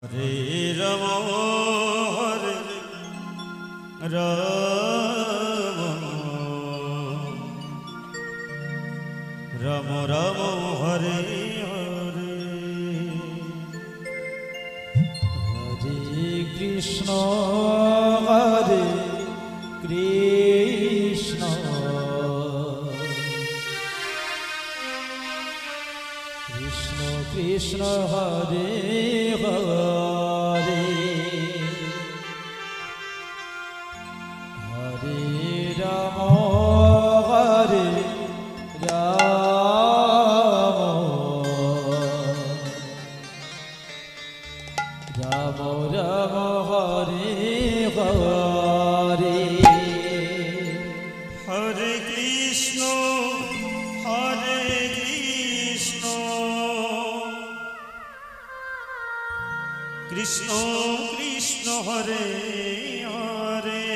Hare Ram Hare Ram Ram Ram Hare Hare Hare Krishna Hare Krishna Krishna Krishna Hare Hare Hare Ram Hare Ram Ram Ram Hare Hare Hare Krishna Krishna Krishna Hare Hare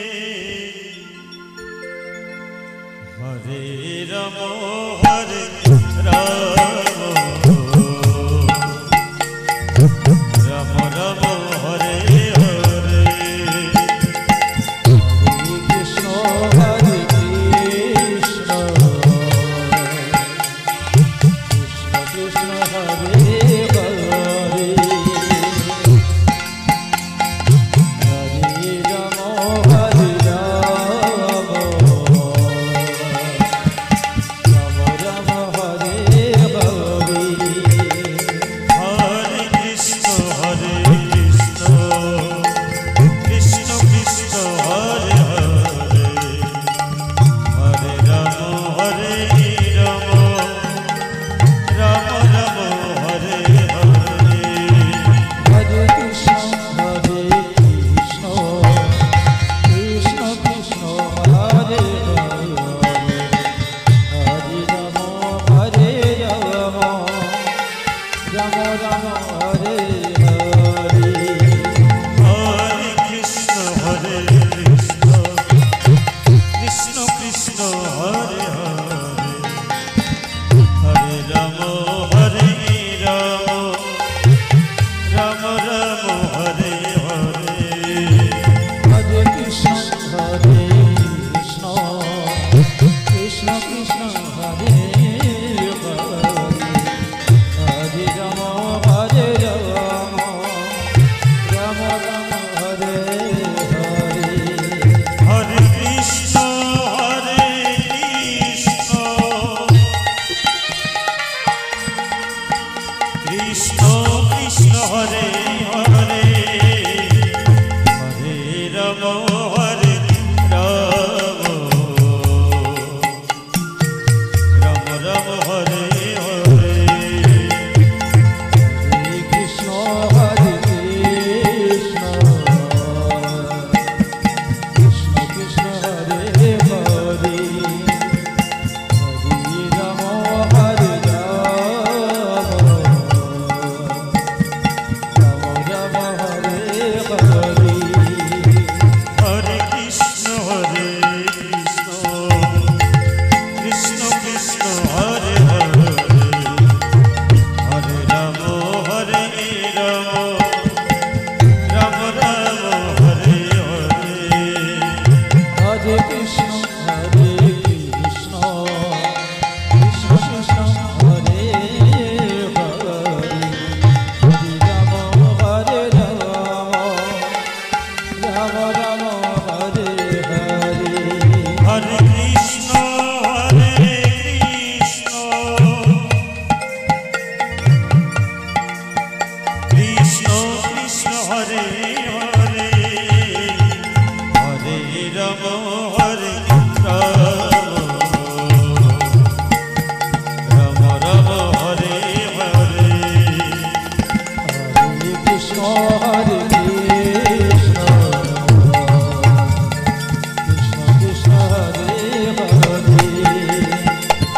Hare Ram Hare Ram Ram Ram Hare Hare Krishna Hare Krishna Krishna Krishna Hare Hare Hare Ram Hare Ram Ram Ram Hare Hare Hare Krishna Krishna Krishna Hare Hare Hare Ram Ram Ram Hare Hare Hare Krishna Krishna Krishna Hare Hare Hare Ram Hare Ram Ram Ram Hare Hare Hare Krishna Krishna Krishna Krishna Hare Hare Hare Ram Ram Ram Hare Hare Hare Krishna Krishna Krishna Krishna Hare Hare Hare Ram Hare Ram Ram Ram Hare Hare Hare Krishna Krishna Krishna Hare Hare Hare Ram Ram Ram Hare Hare Hare Krishna Krishna Krishna Hare Hare Hare Ram Hare Ram Ram Ram Hare Hare Hare Krishna Krishna Krishna Hare Hare Hare Ram Ram Ram Hare Hare Hare Krishna Krishna Krishna Krishna Hare Hare Hare Ram Hare Ram Ram Ram Hare Hare Hare Krishna Krishna Krishna Hare Hare Hare Ram Ram Ram Hare Hare Hare Krishna Krishna Krishna Hare Hare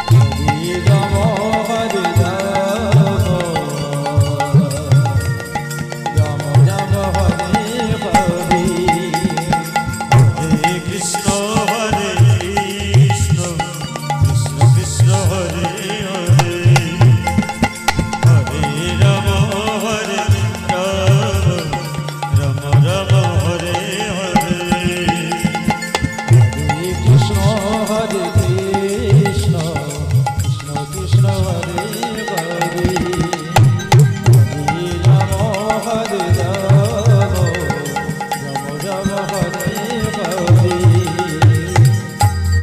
Hare Ram Hare Ram Ram Ram Hare Hare Hare Krishna Krishna Krishna Hare Hare Hare Ram Ram Hare Hare